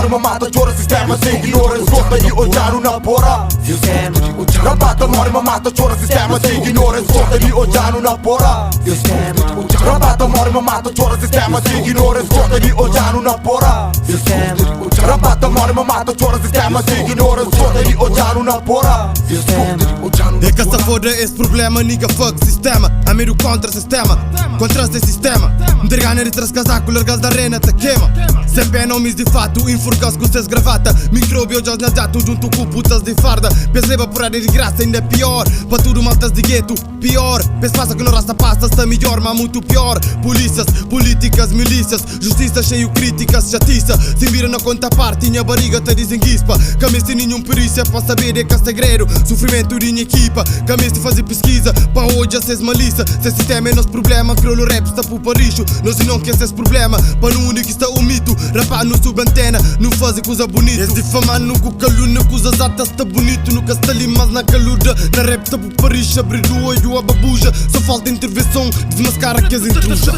morma mata chora sistema se ignora esgota e odiano na pora sistema rabata morma mata chora sistema se ignora esgota e odiano na pora sistema rabata morma mata chora sistema se ignora esgota e odiano na pora sistema rabata morma mata chora sistema se ignora esgota e odiano na pora sistema E que essa foda esse problema, nigga fuck sistema. Amigo contra sistema, contra esse sistema. Dergane ritras casaco, largas da arena te queima. Sempre nomes de fato, enforcas com vocês gravata. Micróbio já na jato junto com putas de farda. Pensa por aí de graça ainda é pior. Para tudo maltas de gueto, pior. Pensa que não rasta pasta, está melhor, mas muito pior. Polícias, políticas, milícias. Justiça cheio críticas, chatiça. Se vira na conta parte, minha barriga te desenguispa. Camiste nenhum perícia para saber de que é segredo. Sofrimento de minha equipa. Camiste fazer pesquisa, para hoje a ses malícia. Se sistema é nosso problema, criou no rap está por paricho. Nós não quer esse problema, para no único está o mito. Rapar no subantena, não fazer coisa bonita. És difamando com calúnia, coisas atas está bonito. Nunca está ali mais na caluda. Na rap está por paricho, abrir do olho a babuja. Só falta intervenção, desmascara que és intrusa.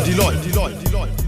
DiloyDigra